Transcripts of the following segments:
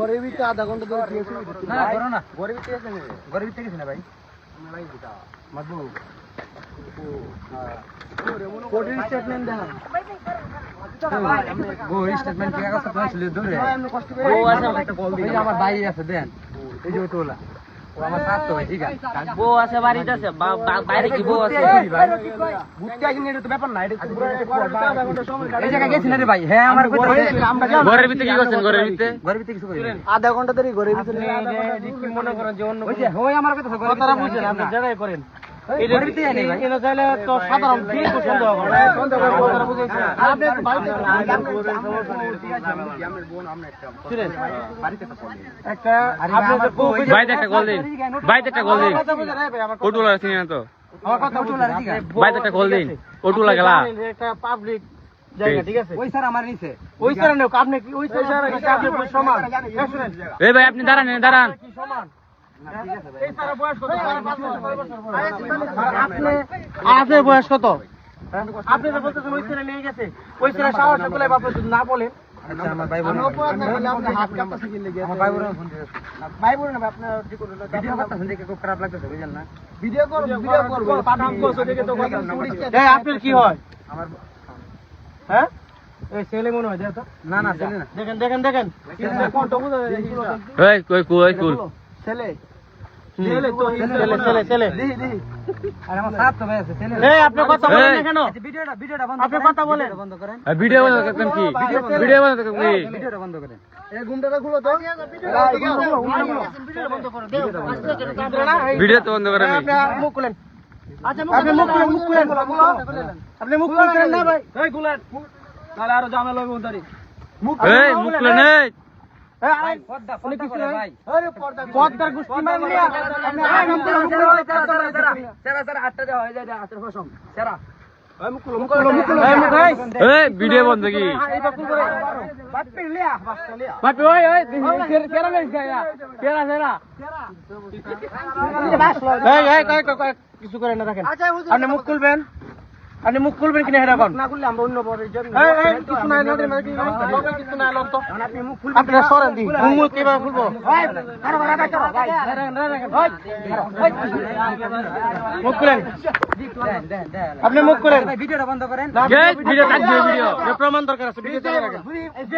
ঘরের ভিতরে আধা ঘন্টা ধরে দিয়েছি না করো না ঘরের ভিতরে আছে না ঘরের ভিতরে গেছে না ভাই আমরা লাই দিতা মাদু কোডিং স্টেটমেন্ট দেন গো স্টেটমেন্ট কি কাগজ তো ছিল দূরে ও আছে একটা কল দিই আমার ভাই আছে দেন এই যে ওলা ও আমার সাথ তো ভাই ঠিক আছে বউ আছে বাড়িতে আছে বাইরে কি বউ আছে ভাই বুঝতে আসেন এটা তো ব্যাপার না এটা পুরো আধা ঘন্টা সময় এই জায়গা গেছেন রে ভাই হ্যাঁ আমার ঘরের ভিতরে কি করছেন ঘরের ভিতরে কিছু করেন আধা ঘন্টা ধরে ঘরের ভিতরে কি মনে করেন যে অন্য ওই আমার কথা বুঝেন আপনি জায়গায় করেন এই ঘরের ভিতরে নেই ভাই এনে চাইলে তো সাধারণ কি সন্দেহ করে সন্দেহ করে কথা বুঝেছেন আপনি বাড়িতে আমার বোন আমরা একটা বাড়িতে একটা আপনি ভাই একটা কল দিন ভাই একটা কল দিন ওটুলা আছে না তো আমার কথা ওটুলা ঠিক আছে ভাই একটা কল দিন ওটুলা গেলা একটা পাবলিক জায়গা ঠিক আছে ওই স্যার আমার নিচে ওই স্যার নেও আপনি কি ওই স্যার আপনি সমান এই ভাই আপনি দাঁড়ান কি সমান এই স্যার বয়স কত আপনি বয়স কত আপনি তো বলতেছেন ওই স্যার নিয়ে গেছে ওই স্যার সাহস করে বাপ না বলেন আচ্ছা আমার ভাই বোন আপনি হাত কাটতে গিয়ে গেছে আমার ভাই বোন ফোন দিয়েছে ভাই বোন না আপনি ঠিক করে ভিডিও করতেছেন দেখে খুব খারাপ লাগতেছে বুঝেন না ভিডিও করব পাঠাম করছো দেখে তো এই আপনার কি হয় আমার হ্যাঁ এই ছেলে মনে হয় দেখো না না ছেলে না দেখেন কোনটা বুঝা এই কই ছেলে ছেলে দেখি আরে আমার সাথ তো ভাই আছে ছেলে এই আপনি কথা বলেন না কেন ভিডিওটা বন্ধ করেন আপনি কথা বলেন বন্ধ করেন ভিডিও বন্ধ করেন কি ভিডিও বন্ধ করেন কি ভিডিওটা বন্ধ করেন এই গুন্ডাটা খুলো তো ভিডিওটা বন্ধ করো ভিডিও তো বন্ধ করেন আপনি মুখ খুলেন আচ্ছা আপনি মুখ খুলেন আপনি মুখ খুলেন না ভাই এই খুলেন তাহলে আরো ঝামেলা হবে ওদারি মুখ খুলেন এই এই পর্দা করে ভাই আরে পর্দার গুষ্টি মারলি আপনি সেরা আটটা দেওয়া হয়ে যায় আটটা ফসম সেরা এই মুখ এই ভিডিও বন্ধ কি এই বাপ করে বাপ লিয়া বাপ ওই সেরা নাই গায়া সেরা এই কিছু করে না দেখেন আপনি মুখ খুলবেন কিনা হেরা কোন না খুললে আমরা অন্য পরে এই কিছু নাই না কি লোকাল কিছু নাই লন তো আপনি মুখ খুলবেন আপনি সরেন দি মুখ কিভাবে খুলবো ভাই আরে ভাই করো ভাই মুখ খুলেন আপনি মুখ খুলেন ভিডিওটা বন্ধ করেন ভিডিও কাটবে ভিডিও প্রমাণ দরকার আছে ভিডিও চালা রাখেন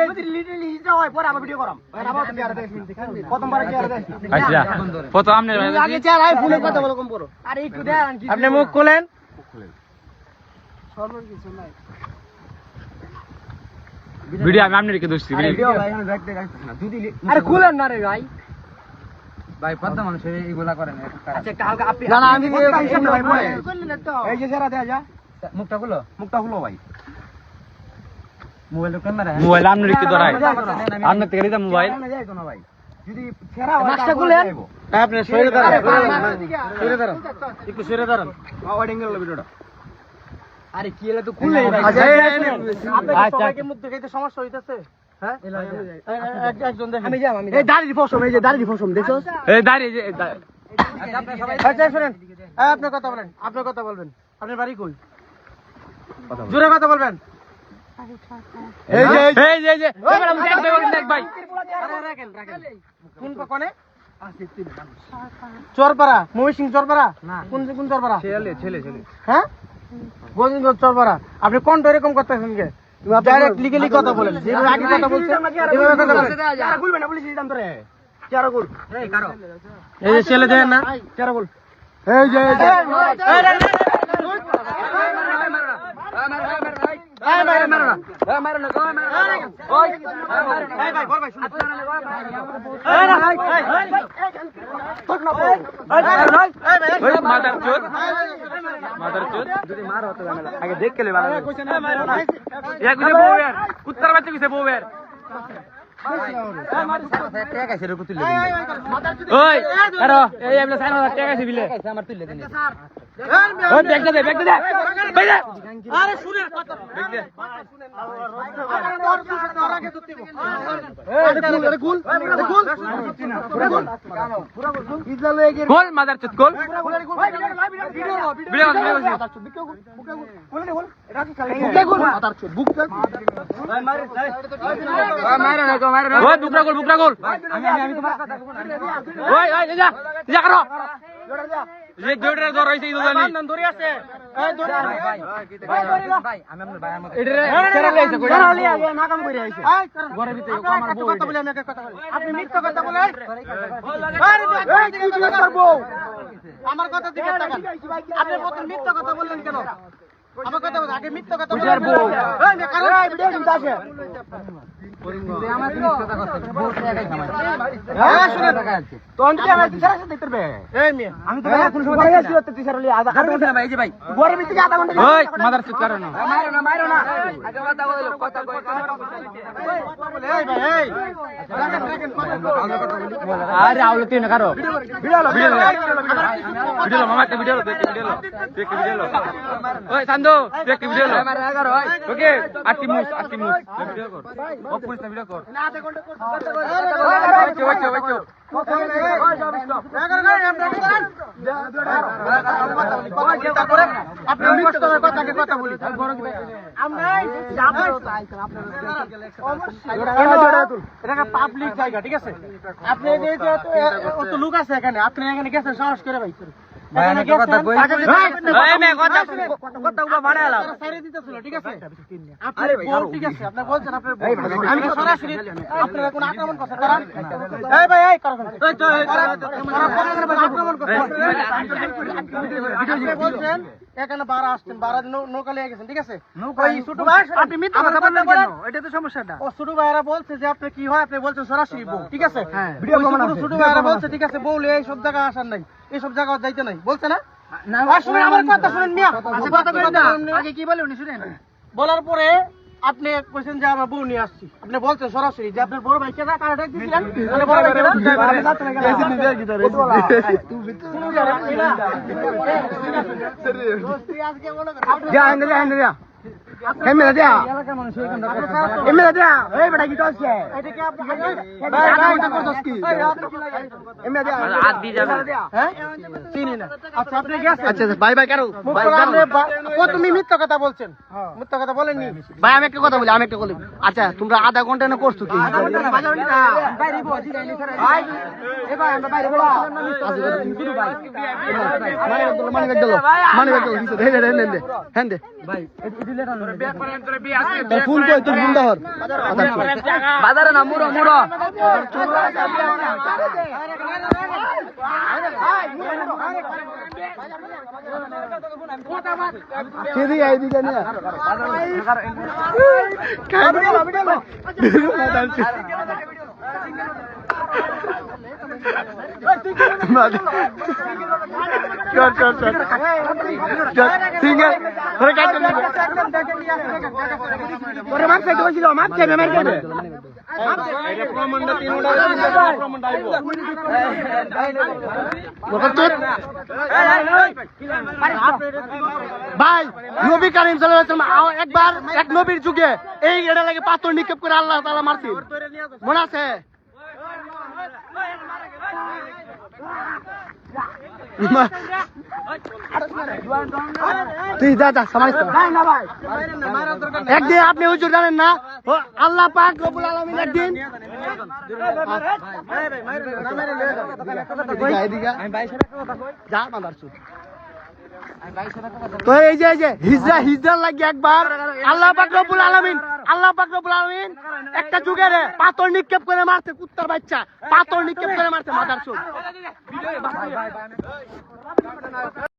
যদি লিটলি হিজা হয় পরে আবার ভিডিও করাম আবার তুমি আর দেখেন প্রথমবার কি আর দেখেন আচ্ছা প্রথম আপনি আগে চাল আই ফোনে কথা বলো কম করো আরে একটু দেন আপনি মুখ খুলেন ভিডিও আমি আপনাকে দোষী ভিডিও ভাই আমি দেখতে গাইছি না দুদি আরে খুলেন না রে ভাই পদ্মা মানুষ এইগুলা করেন আচ্ছা একটা হালকা আপনি না আমি ভাই এই যে যারা দেয়া যা মুখটা খুলো ভাই মোবাইল কোন না মোবাইল আপনাকে ধরাই আপনি থেকে দিতা মোবাইল না যাই কোন ভাই যদি ছেড়া হয় মাস্টার খুলেন আপনি সরে দাঁড়ান একটু সরে দাঁড়ান ওয়াইডিং এর ভিডিওটা আরে কি এলা তো খুলে আচ্ছা সবাইকে মুখ দেখাইতে সমস্যা হইতাছে হ্যাঁ একজন দেখেন আমি যাম এই দাড়ি ফসম এই যে দাড়ি ফসম দেখছস এই দাড়ি যে আপনি সবাই আচ্ছা শুনেন আপনি কথা বলেন আপনার বাড়ি কই জোরে কথা বলবেন এই যে ওই দেখ ভাই আরে রাখেন কোন কোনে চরপাড়া মহিষিং চরপাড়া না কোন চরপাড়া ছেলে হ্যাঁ গোবিন্দ চরপাড়া আপনি কোন এরকম করতেছেন কে ডাইরেক্ট লিগ্যালি কথা বলেন যেভাবে আগে কথা বলছেন এভাবে কথা বলেন আর বলবেন না পুলিশ দিতাম তোরে চারা গোল এই কারো এই যে ছেলে দেন না চারা গোল এই যে আগে দেখ কে কুত্তার বাচ্চা কিসে বউয়ের আমার তুলে দিন মাদার বুকরা গোল ওই ওই যা যা করো যে দৌড়ে ধর হইছে ইদো জানি ধরে আছে এই ধরে ভাই ভাই আমি আপনার ভাই আমার এটারে কেরা লাইছে কই কেরা লিয়া গে না কাম কইরা আইছে ঘরে ভিতরে আমার বউ কথা বলি আমি একটা কথা বলি আপনি মিথ্যা কথা বলেন আরে এই কি জিজ্ঞেস করব আমার কথা দিকে তাকান আপনি প্রথম মিথ্যা কথা বললেন কেন আমার কথা বল আগে মিথ্যা কথা বলেন বউ এই মে কারণ এই ভিডিও কিন্তু আছে আমার মিথ্যা কথা কথা বলতে একাই খামাই হ্যাঁ শুনে টাকা আছে তো অন্তে আমি টিচার সাথে দেখতে পাবে এই মে আমি তো এখন সময় আছি তো টিচার হলি আধা ঘন্টা না ভাই এই যে ভাই ঘরের ভিতরে আধা ঘন্টা ওই মাদার চুপ করো না মারো না আগে কথা বলো কথা কই এই ভাই এই আরে আউলো তুই না করো ভিডিও মামা কে ভিডিও দেখ ভিডিও ওই সান্দু দেখ ভিডিও ওকে আটিমুস ভিডিও কর ও পুলিশ না ভিডিও কর না আধা ঘন্টা কর আপনি মিথ্যা কথা বলি আমরা এটা পাবলিক জায়গা ঠিক আছে আপনি যে লোক আছে এখানে আপনি এখানে গেছেন সাহস করে ভাই এখানে বারা আসছেন বারা নৌকা লিয়ে গেছেন ঠিক আছে ছোট ভাই আপনি মিথ্যা কথা বললেন কেন এটা তো সমস্যাটা ও ছোট ভাইরা বলছে যে আপনি কি হয় আপনি বলছেন সরাসরি বউ ঠিক আছে ছোট ভাইরা বলছে ঠিক আছে বউ এই সব জায়গা আসার নাই এইসব জায়গা যাইতে নাই বলছে না আমার কথা শুনেন মিয়া আগে কি বলে উনি শুনেন বলার পরে আপনি কইছেন যে আমার বউ নিয়ে আসছি আপনি বলছেন সরাসরি যে আপনার বড় ভাই কেনা কার্ড দিয়েছিলেন মানে বড় ভাই কেনা এমএলএ দেয়া এমএলএ দেয়া এই বেটা কি করছে এটা কি আপনি আধা ঘন্টা করছস কি এমএলএ দেয়া হাত দি যাবে হ্যাঁ চিনি না আচ্ছা আপনি গেছেন আচ্ছা ভাই ভাই কারো ভাই ও তুমি মিথ্যা কথা বলছেন মিথ্যা কথা বলেননি ভাই আমি একটা কথা বলি আচ্ছা তোমরা আধা ঘন্টা না করছো কি আধা ঘন্টা না বাজাওনি না বাইরে বসি যাইনি স্যার ভাই এ ভাই আমরা বাইরে বলা আচ্ছা শুরু ভাই মানি ব্যাগ দিলো হ্যাঁ দে ভাই দিলে না ফোন কই তোর ফোন ধর বাজারে না মুড়ো কেদি আইদিকে না ভাই নবী কারীম সাল্লাল্লাহু আলাইহি ওয়াসাল্লাম একবার এক নবীর যুগে এই এটা লাগে পাথর নিক্ষেপ করে আল্লাহ তাআলা মারছেন মনে আছে তুই যা সমাজ একদিন আপনি হুজুর জানেন না আল্লাহ পাক রব্বুল আলামিন একদিন তো এই যে হিজরা লাগে একবার আল্লাহ পাক রব্বুল আলামিন একটা যুগে রে পাথর নিক্ষেপ করে মারতে কুত্তার বাচ্চা পাথর নিক্ষেপ করে মারতে মাথার চোখ